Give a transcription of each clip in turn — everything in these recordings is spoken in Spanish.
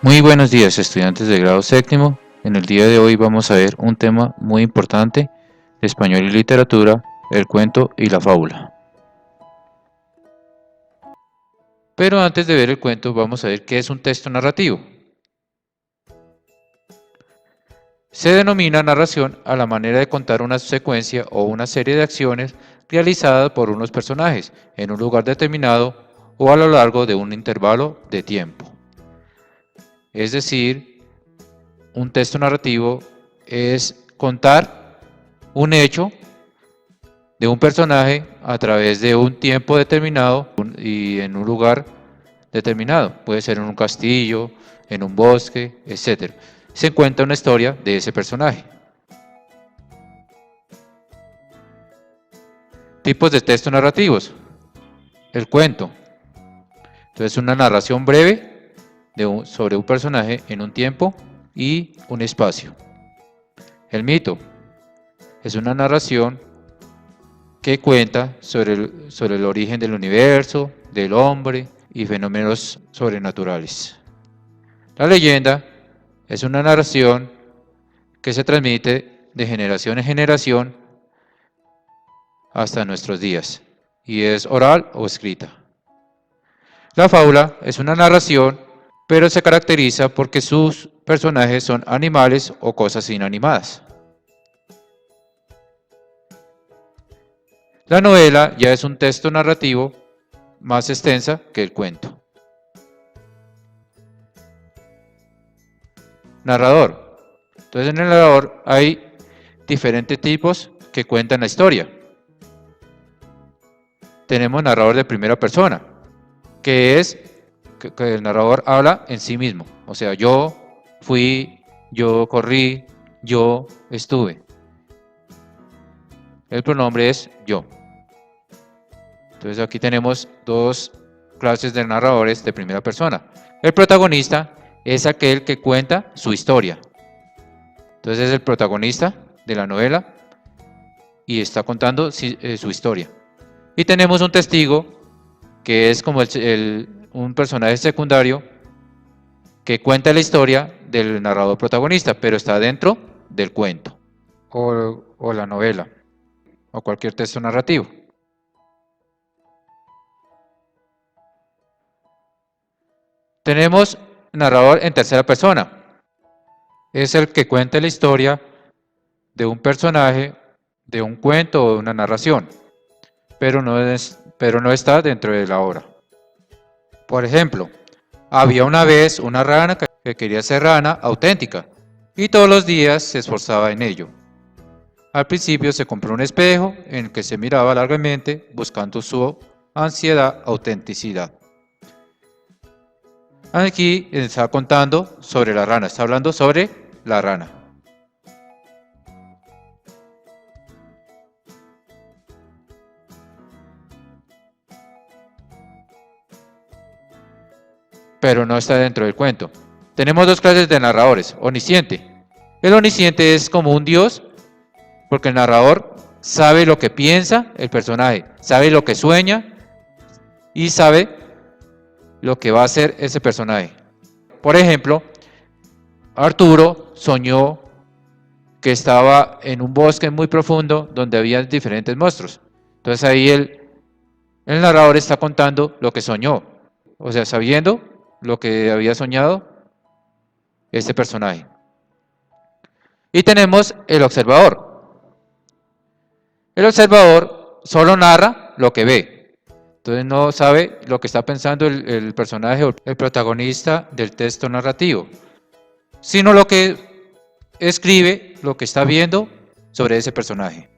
Muy buenos días, estudiantes de grado séptimo. En el día de hoy vamos a ver un tema muy importante de español y literatura, el cuento y la fábula. Pero antes de ver el cuento vamos a ver qué es un texto narrativo. Se denomina narración a la manera de contar una secuencia o una serie de acciones realizadas por unos personajes en un lugar determinado o a lo largo de un intervalo de tiempo. Es decir, un texto narrativo es contar un hecho de un personaje a través de un tiempo determinado y en un lugar determinado. Puede ser en un castillo, en un bosque, etc. Se cuenta una historia de ese personaje. Tipos de textos narrativos. El cuento. Entonces, una narración breve sobre un personaje en un tiempo y un espacio. El mito. Es una narración que cuenta sobre el origen del universo, del hombre y fenómenos sobrenaturales. La leyenda es una narración que se transmite de generación en generación hasta nuestros días y es oral o escrita. La fábula es una narración, pero se caracteriza porque sus personajes son animales o cosas inanimadas. La novela ya es un texto narrativo más extensa que el cuento. Narrador. Entonces en el narrador hay diferentes tipos que cuentan la historia. Tenemos narrador de primera persona, que es que el narrador habla en sí mismo. O sea, yo fui, yo corrí, yo estuve. El pronombre es yo. Entonces aquí tenemos dos clases de narradores de primera persona. El protagonista es aquel que cuenta su historia. Entonces es el protagonista de la novela y está contando su historia. Y tenemos un testigo que es como un personaje secundario que cuenta la historia del narrador protagonista, pero está dentro del cuento o la novela o cualquier texto narrativo. Tenemos narrador en tercera persona. Es el que cuenta la historia de un personaje, de un cuento o de una narración, pero no está dentro de la obra. Por ejemplo, había una vez una rana que quería ser rana auténtica y todos los días se esforzaba en ello. Al principio se compró un espejo en el que se miraba largamente buscando su ansiedad autenticidad. Aquí está contando sobre la rana, está hablando sobre la rana. Pero no está dentro del cuento. Tenemos dos clases de narradores. Omnisciente. El omnisciente es como un dios porque el narrador sabe lo que piensa el personaje, sabe lo que sueña y sabe lo que va a hacer ese personaje. Por ejemplo, Arturo soñó que estaba en un bosque muy profundo donde había diferentes monstruos. Entonces ahí el narrador está contando lo que soñó, o sea, sabiendo lo que había soñado este personaje. Y tenemos el observador. El observador solo narra lo que ve. Entonces no sabe lo que está pensando el personaje o el protagonista del texto narrativo, sino lo que escribe, lo que está viendo sobre ese personaje.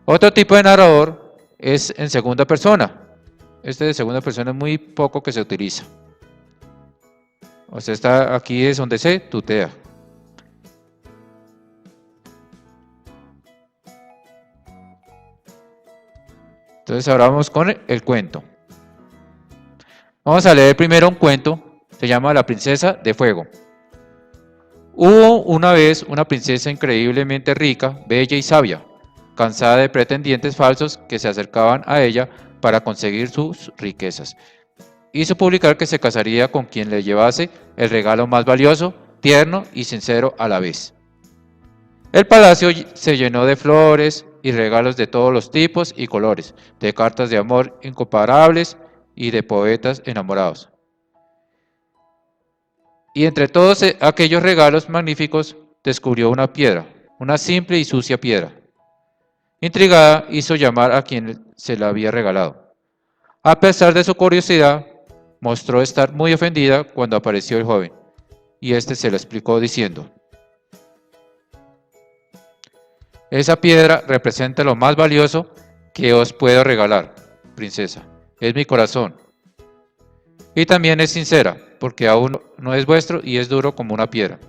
Otro tipo de narrador es en segunda persona. Este de segunda persona es muy poco que se utiliza. O sea, aquí es donde se tutea. Entonces ahora vamos con el cuento. Vamos a leer primero un cuento, se llama La princesa de fuego. Hubo una vez una princesa increíblemente rica, bella y sabia, cansada de pretendientes falsos que se acercaban a ella para conseguir sus riquezas. hizo publicar que se casaría con quien le llevase el regalo más valioso, tierno y sincero a la vez. El palacio se llenó de flores y regalos de todos los tipos y colores, de cartas de amor incomparables y de poetas enamorados. Y entre todos aquellos regalos magníficos descubrió una piedra, una simple y sucia piedra. Intrigada, hizo llamar a quien se la había regalado. A pesar de su curiosidad, mostró estar muy ofendida cuando apareció el joven, y éste se lo explicó diciendo: esa piedra representa lo más valioso que os puedo regalar, princesa. Es mi corazón. Y también es sincera, porque aún no es vuestro y es duro como una piedra.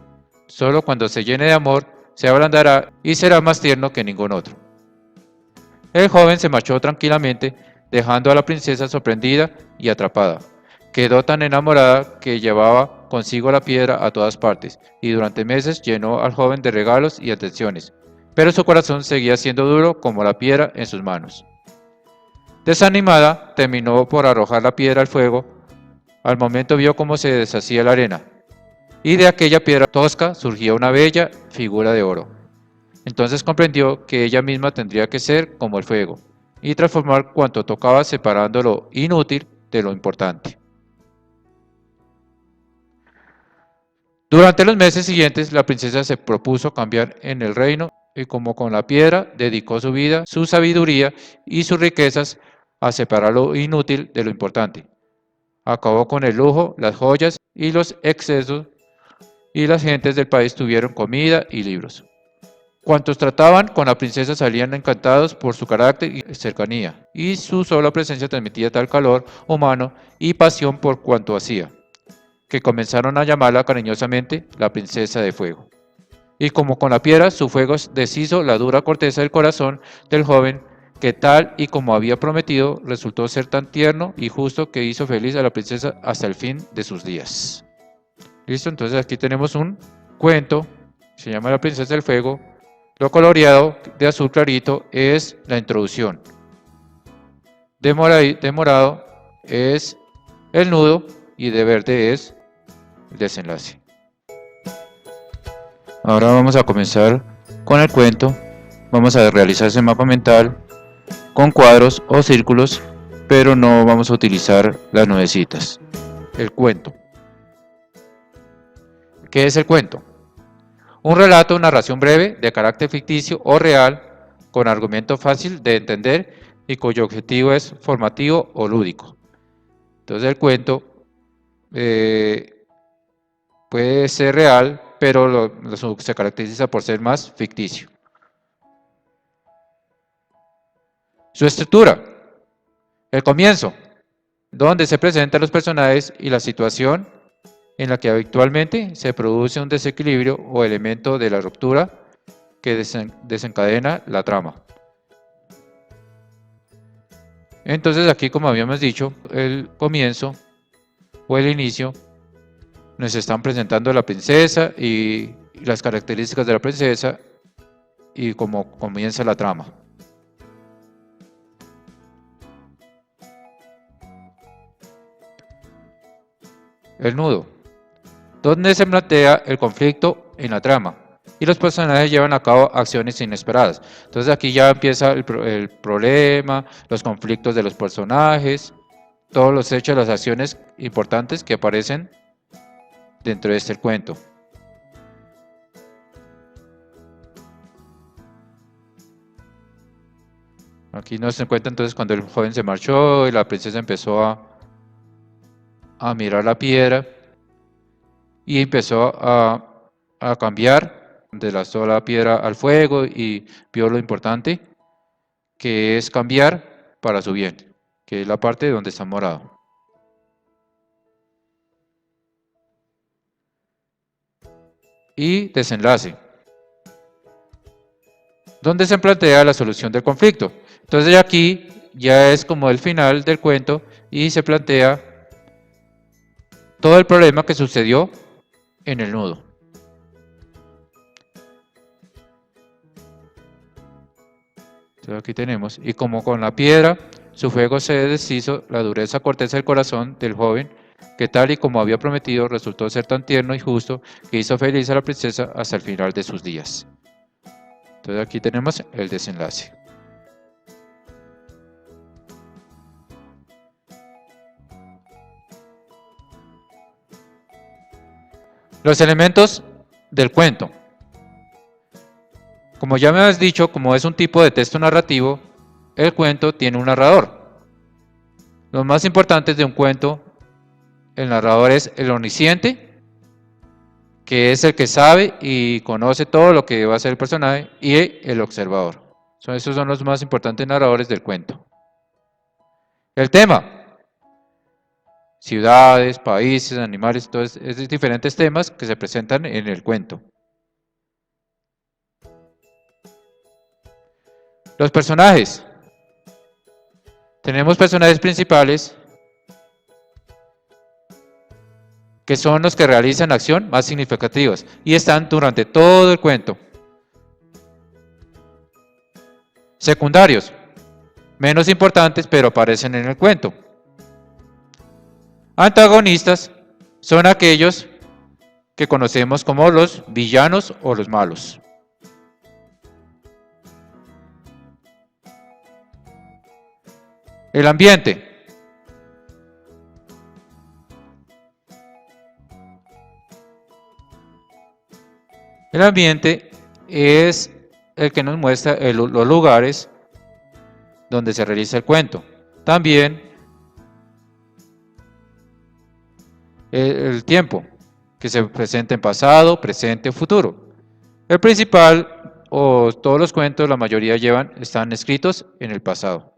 Solo cuando se llene de amor, se ablandará y será más tierno que ningún otro. El joven se marchó tranquilamente, dejando a la princesa sorprendida y atrapada. Quedó tan enamorada que llevaba consigo la piedra a todas partes, y durante meses llenó al joven de regalos y atenciones, pero su corazón seguía siendo duro como la piedra en sus manos. Desanimada, terminó por arrojar la piedra al fuego. Al momento vio cómo se deshacía la arena, y de aquella piedra tosca surgía una bella figura de oro. Entonces comprendió que ella misma tendría que ser como el fuego, y transformar cuanto tocaba separando lo inútil de lo importante. Durante los meses siguientes, la princesa se propuso cambiar en el reino y como con la piedra, dedicó su vida, su sabiduría y sus riquezas a separar lo inútil de lo importante. Acabó con el lujo, las joyas y los excesos, y las gentes del país tuvieron comida y libros. Cuantos trataban con la princesa salían encantados por su carácter y cercanía, y su sola presencia transmitía tal calor humano y pasión por cuanto hacía, que comenzaron a llamarla cariñosamente la princesa de fuego. Y como con la piedra, su fuego deshizo la dura corteza del corazón del joven, que tal y como había prometido, resultó ser tan tierno y justo que hizo feliz a la princesa hasta el fin de sus días. ¿Listo? Entonces aquí tenemos un cuento, se llama La princesa del fuego. Lo coloreado de azul clarito es la introducción. De morado es el nudo y de verde es el desenlace. Ahora vamos a comenzar con el cuento. Vamos a realizar ese mapa mental con cuadros o círculos, pero no vamos a utilizar las nubecitas. El cuento. ¿Qué es el cuento? Un relato o narración breve de carácter ficticio o real, con argumento fácil de entender y cuyo objetivo es formativo o lúdico. Entonces el cuento puede ser real, pero se caracteriza por ser más ficticio. Su estructura. El comienzo, donde se presentan los personajes y la situación en la que habitualmente se produce un desequilibrio o elemento de la ruptura que desencadena la trama. Entonces aquí, como habíamos dicho, el comienzo o el inicio nos están presentando a la princesa y las características de la princesa y cómo comienza la trama. El nudo, donde se plantea el conflicto en la trama y los personajes llevan a cabo acciones inesperadas. Entonces aquí ya empieza el problema, los conflictos de los personajes, todos los hechos, las acciones importantes que aparecen dentro de este cuento. Aquí nos encuentra entonces cuando el joven se marchó y la princesa empezó a mirar la piedra y empezó a cambiar de la sola piedra al fuego y vio lo importante que es cambiar para su bien, que es la parte donde está morado. Y desenlace, donde se plantea la solución del conflicto. Entonces aquí ya es como el final del cuento y se plantea todo el problema que sucedió en el nudo. Entonces aquí tenemos, y como con la piedra, su fuego se deshizo la dureza corteza del corazón del joven, que tal y como había prometido resultó ser tan tierno y justo que hizo feliz a la princesa hasta el final de sus días. Entonces aquí tenemos el desenlace. Los elementos del cuento. Como ya me has dicho, como es un tipo de texto narrativo, el cuento tiene un narrador. Los más importantes de un cuento, el narrador es el omnisciente, que es el que sabe y conoce todo lo que va a hacer el personaje, y el observador. Esos son los más importantes narradores del cuento. El tema. Ciudades, países, animales, todos esos diferentes temas que se presentan en el cuento. Los personajes. Tenemos personajes principales que son los que realizan acción más significativas y están durante todo el cuento. Secundarios, menos importantes pero aparecen en el cuento. Antagonistas son aquellos que conocemos como los villanos o los malos. El ambiente. El ambiente es el que nos muestra los lugares donde se realiza el cuento. También el tiempo, que se presenta en pasado, presente o futuro. El principal, o todos los cuentos, la mayoría están escritos en el pasado.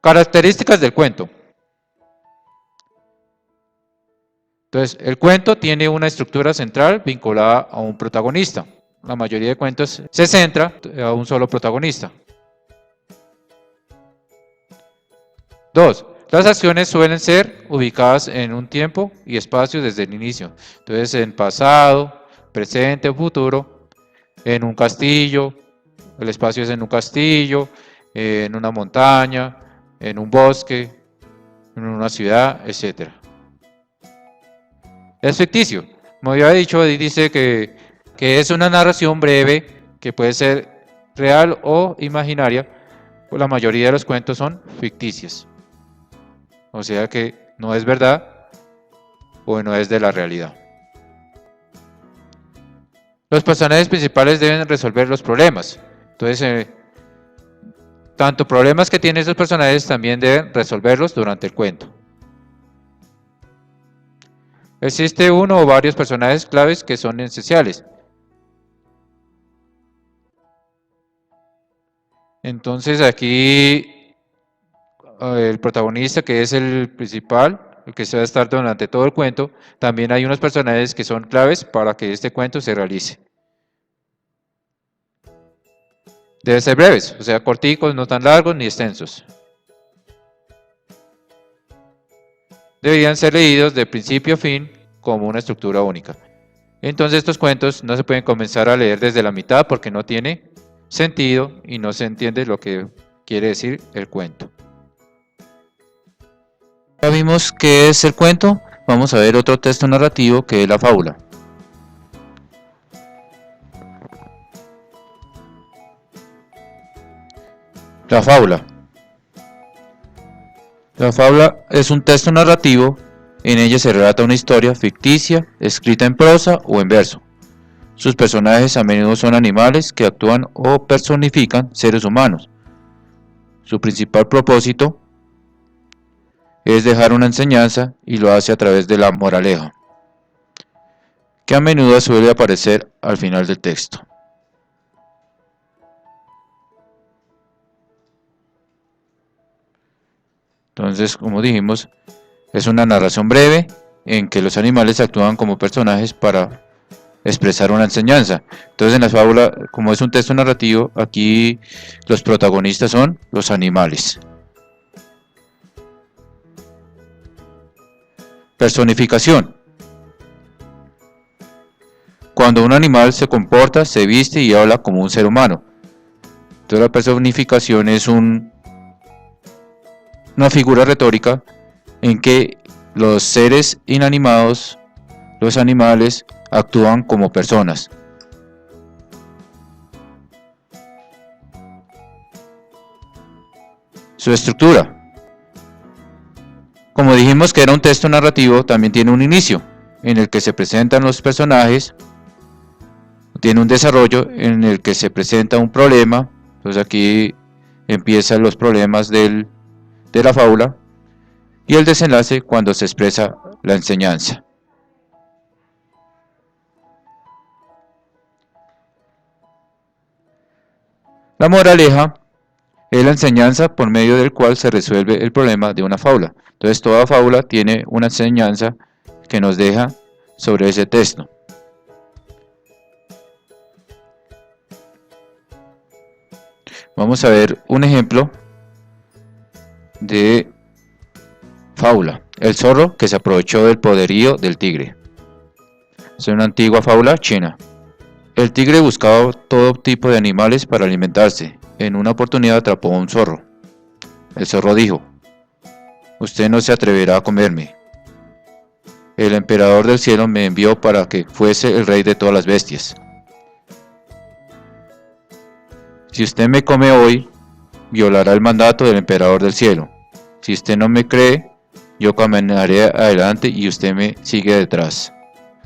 Características del cuento. Entonces, el cuento tiene una estructura central vinculada a un protagonista. La mayoría de cuentos se centra a un solo protagonista. 2. Las acciones suelen ser ubicadas en un tiempo y espacio desde el inicio. Entonces, en pasado, presente o futuro, en un castillo, el espacio es en un castillo, en una montaña, en un bosque, en una ciudad, etc. Es ficticio. Como ya he dicho, dice que es una narración breve que puede ser real o imaginaria. Pues la mayoría de los cuentos son ficticios. O sea que no es verdad o no es de la realidad. Los personajes principales deben resolver los problemas. Entonces, tanto problemas que tienen esos personajes también deben resolverlos durante el cuento. Existe uno o varios personajes claves que son esenciales. Entonces aquí el protagonista, que es el principal, el que se va a estar durante todo el cuento, también hay unos personajes que son claves para que este cuento se realice. Deben ser breves, o sea, corticos, no tan largos ni extensos. Deberían ser leídos de principio a fin como una estructura única. Entonces estos cuentos no se pueden comenzar a leer desde la mitad porque no tiene sentido y no se entiende lo que quiere decir el cuento. Ya vimos qué es el cuento, vamos a ver otro texto narrativo que es la fábula. La fábula. La fábula es un texto narrativo, en ella se relata una historia ficticia, escrita en prosa o en verso. Sus personajes a menudo son animales que actúan o personifican seres humanos. Su principal propósito es dejar una enseñanza y lo hace a través de la moraleja, que a menudo suele aparecer al final del texto. Entonces, como dijimos, es una narración breve en que los animales actúan como personajes para expresar una enseñanza. Entonces en la fábula, como es un texto narrativo, aquí los protagonistas son los animales. Personificación. cuando un animal se comporta, se viste y habla como un ser humano. Entonces la personificación es una figura retórica en que los seres inanimados, los animales, actúan como personas. Su estructura. Como dijimos que era un texto narrativo, también tiene un inicio, en el que se presentan los personajes, tiene un desarrollo en el que se presenta un problema, entonces aquí empiezan los problemas de la fábula, y el desenlace cuando se expresa la enseñanza. La moraleja es la enseñanza por medio del cual se resuelve el problema de una fábula. Entonces toda fábula tiene una enseñanza que nos deja sobre ese texto. Vamos a ver un ejemplo de fábula. El zorro que se aprovechó del poderío del tigre. Es una antigua fábula china. El tigre buscaba todo tipo de animales para alimentarse. En una oportunidad atrapó a un zorro. El zorro dijo: «Usted no se atreverá a comerme. El emperador del cielo me envió para que fuese el rey de todas las bestias. Si usted me come hoy, violará el mandato del emperador del cielo. Si usted no me cree, yo caminaré adelante y usted me sigue detrás.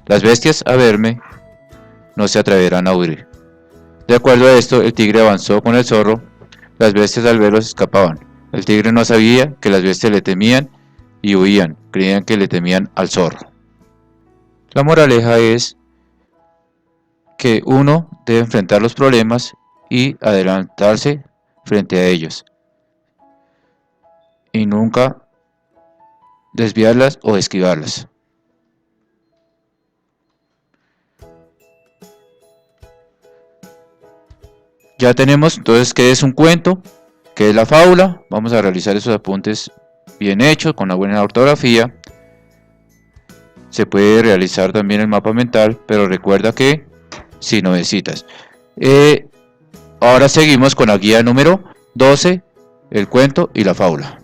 Las bestias a verme no se atreverán a huir». De acuerdo a esto, el tigre avanzó con el zorro. Las bestias al verlo escapaban. El tigre no sabía que las bestias le temían y huían, creían que le temían al zorro. La moraleja es que uno debe enfrentar los problemas y adelantarse frente a ellos, y nunca desviarlas o esquivarlas. Ya tenemos entonces qué es un cuento, qué es la fábula. Vamos a realizar esos apuntes bien hechos, con una buena ortografía. Se puede realizar también el mapa mental, pero recuerda que si no necesitas. Ahora seguimos con la guía número 12, el cuento y la fábula.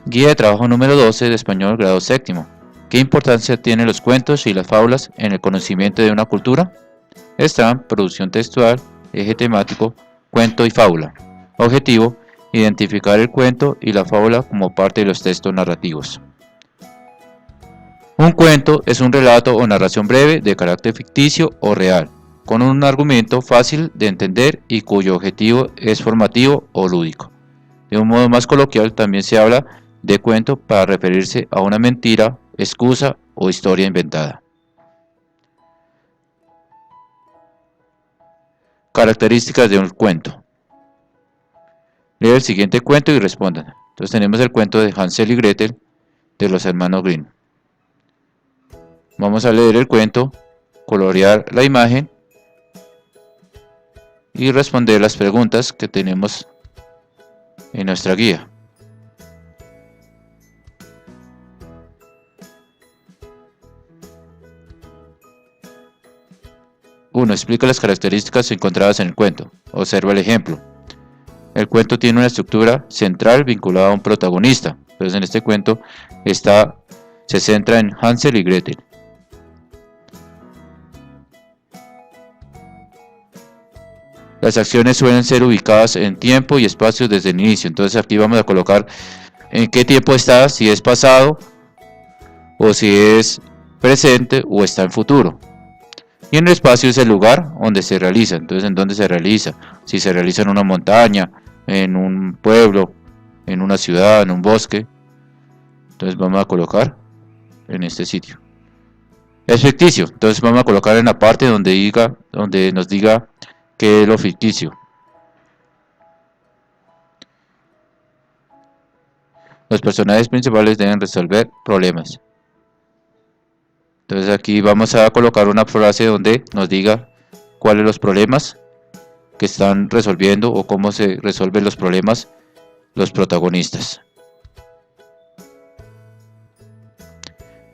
Guía de trabajo número 12 de español grado séptimo. ¿Qué importancia tienen los cuentos y las fábulas en el conocimiento de una cultura? Están: producción textual, eje temático, cuento y fábula. Objetivo: identificar el cuento y la fábula como parte de los textos narrativos. Un cuento es un relato o narración breve de carácter ficticio o real, con un argumento fácil de entender y cuyo objetivo es formativo o lúdico. De un modo más coloquial, también se habla de cuento para referirse a una mentira, excusa o historia inventada. Características de un cuento. Lea el siguiente cuento y respondan. Entonces tenemos el cuento de Hansel y Gretel de los hermanos Grimm. Vamos a leer el cuento, colorear la imagen y responder las preguntas que tenemos en nuestra guía. Uno, explica las características encontradas en el cuento. Observa el ejemplo. El cuento tiene una estructura central vinculada a un protagonista. Entonces en este cuento se centra en Hansel y Gretel. Las acciones suelen ser ubicadas en tiempo y espacio desde el inicio. Entonces aquí vamos a colocar en qué tiempo está, si es pasado o si es presente o está en futuro. Y en el espacio es el lugar donde se realiza. Entonces, ¿en dónde se realiza? Si se realiza en una montaña, en un pueblo, en una ciudad, en un bosque. Entonces vamos a colocar en este sitio. Es ficticio. Entonces vamos a colocar en la parte donde nos diga qué es lo ficticio. Los personajes principales deben resolver problemas. Entonces aquí vamos a colocar una frase donde nos diga cuáles los problemas que están resolviendo o cómo se resuelven los problemas los protagonistas.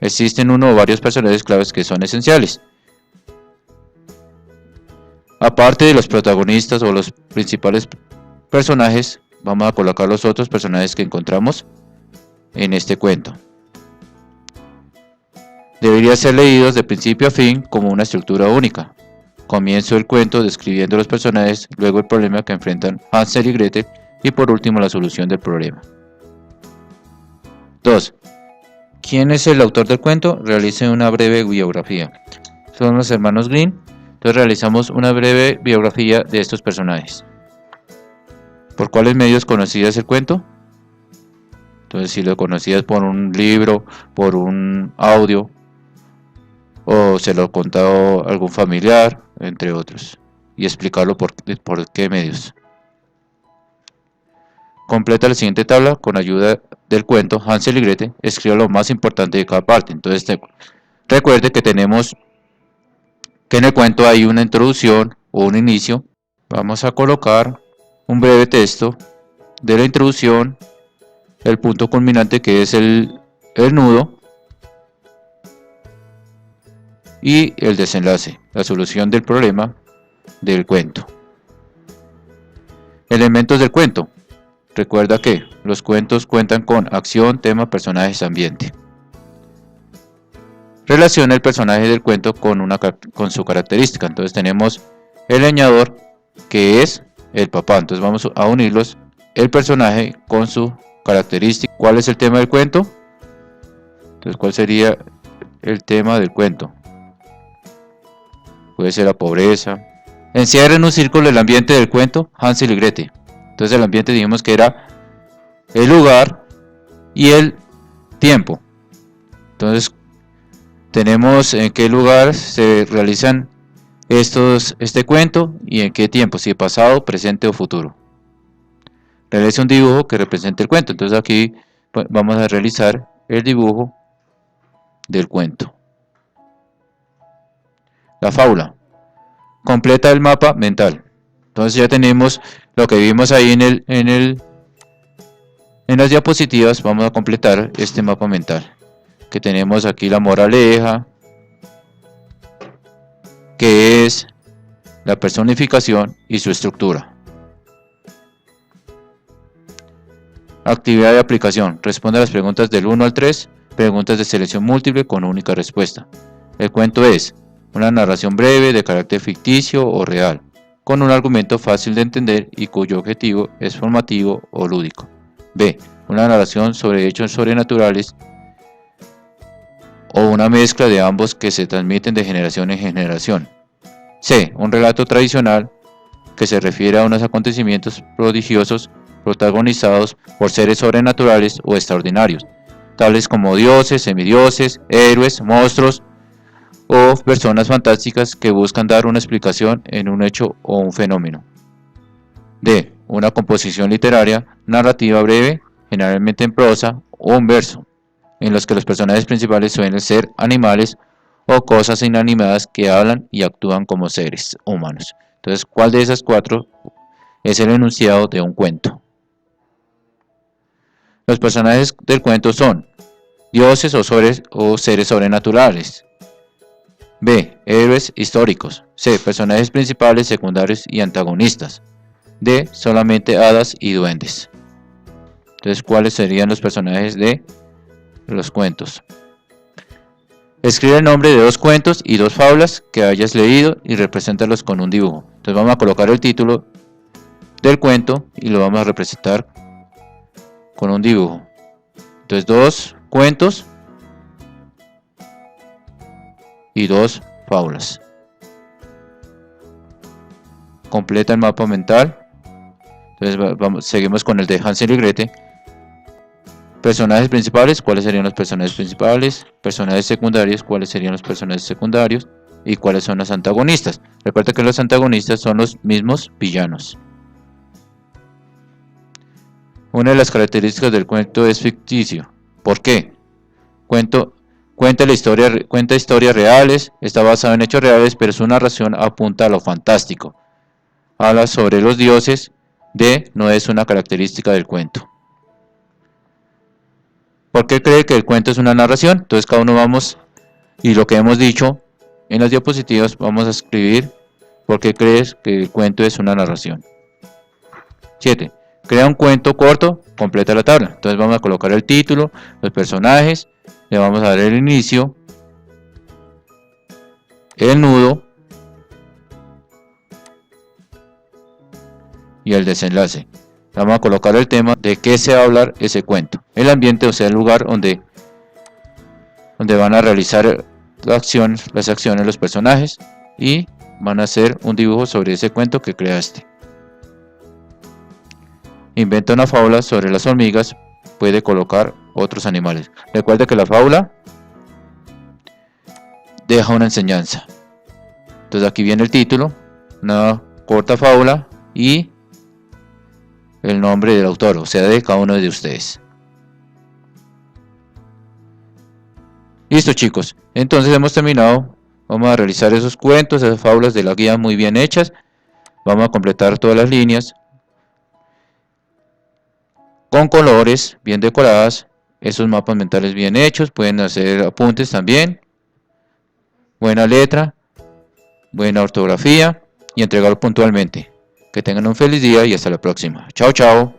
Existen uno o varios personajes claves que son esenciales. Aparte de los protagonistas o los principales personajes, vamos a colocar los otros personajes que encontramos en este cuento. Debería ser leídos de principio a fin como una estructura única. Comienzo el cuento describiendo los personajes, luego el problema que enfrentan Hansel y Gretel y por último la solución del problema. 2. ¿Quién es el autor del cuento? Realice una breve biografía. Son los hermanos Grimm. Entonces realizamos una breve biografía de estos personajes. ¿Por cuáles medios conocías el cuento? Entonces si lo conocías por un libro, por un audio, o se lo contó algún familiar, entre otros. Y explicarlo por qué medios. Completa la siguiente tabla con ayuda del cuento Hansel y Gretel. Escriba lo más importante de cada parte. Entonces recuerde que tenemos que en el cuento hay una introducción o un inicio. Vamos a colocar un breve texto de la introducción, el punto culminante que es el nudo y el desenlace, la solución del problema del cuento. Elementos del cuento. Recuerda que los cuentos cuentan con acción, tema, personajes, ambiente. Relaciona el personaje del cuento con su característica. Entonces tenemos el leñador, que es el papá. Entonces vamos a unirlos, el personaje con su característica. ¿Cuál es el tema del cuento? Entonces, ¿cuál sería el tema del cuento? Puede ser la pobreza. Encierra en un círculo el ambiente del cuento Hansel y Gretel. Entonces el ambiente dijimos que era el lugar y el tiempo. Entonces tenemos en qué lugar se realizan este cuento y en qué tiempo, si pasado, presente o futuro. Realiza un dibujo que represente el cuento. Entonces aquí vamos a realizar el dibujo del cuento. La fábula. Completa el mapa mental. Entonces ya tenemos lo que vimos ahí en las diapositivas. Vamos a completar este mapa mental. Que tenemos aquí la moraleja, que es la personificación y su estructura. Actividad de aplicación. Responde a las preguntas del 1 al 3, preguntas de selección múltiple con única respuesta. El cuento es una narración breve de carácter ficticio o real, con un argumento fácil de entender y cuyo objetivo es formativo o lúdico. B. Una narración sobre hechos sobrenaturales o una mezcla de ambos que se transmiten de generación en generación. C. Un relato tradicional que se refiere a unos acontecimientos prodigiosos protagonizados por seres sobrenaturales o extraordinarios, tales como dioses, semidioses, héroes, monstruos o personas fantásticas que buscan dar una explicación en un hecho o un fenómeno. D. Una composición literaria, narrativa breve, generalmente en prosa o en verso, en los que los personajes principales suelen ser animales o cosas inanimadas que hablan y actúan como seres humanos. Entonces, ¿cuál de esas cuatro es el enunciado de un cuento? Los personajes del cuento son dioses o seres sobrenaturales. B. Héroes históricos. C. Personajes principales, secundarios y antagonistas. D. Solamente hadas y duendes. Entonces, ¿cuáles serían los personajes de los cuentos? Escribe el nombre de 2 cuentos y 2 fábulas que hayas leído y represéntalos con un dibujo. Entonces vamos a colocar el título del cuento y lo vamos a representar con un dibujo. Entonces 2 cuentos y 2 fábulas. Completa el mapa mental. Entonces seguimos con el de Hansel y Gretel. Personajes principales, ¿cuáles serían los personajes principales? Personajes secundarios, ¿cuáles serían los personajes secundarios? ¿Y cuáles son los antagonistas? Recuerda que los antagonistas son los mismos villanos. Una de las características del cuento es ficticio. ¿Por qué? Cuenta historias reales, está basado en hechos reales, pero su narración apunta a lo fantástico. Habla sobre los dioses. D. No es una característica del cuento. ¿Por qué cree que el cuento es una narración? Entonces cada uno vamos, y lo que hemos dicho en las diapositivas, vamos a escribir por qué crees que el cuento es una narración. 7. Crea un cuento corto, completa la tabla. Entonces vamos a colocar el título, los personajes, le vamos a dar el inicio, el nudo y el desenlace. Vamos a colocar el tema de qué se va a hablar ese cuento. El ambiente, o sea, el lugar donde van a realizar las acciones los personajes, y van a hacer un dibujo sobre ese cuento que creaste. Inventa una fábula sobre las hormigas, puede colocar otros animales. Recuerde que la fábula deja una enseñanza. Entonces aquí viene el título, una corta fábula y el nombre del autor, o sea, de cada uno de ustedes. Listo, chicos, entonces hemos terminado. Vamos a realizar esos cuentos, esas fábulas de la guía muy bien hechas. Vamos a completar todas las líneas con colores bien decoradas, esos mapas mentales bien hechos. Pueden hacer apuntes también, buena letra, buena ortografía y entregarlo puntualmente. Que tengan un feliz día y hasta la próxima. Chao, chao.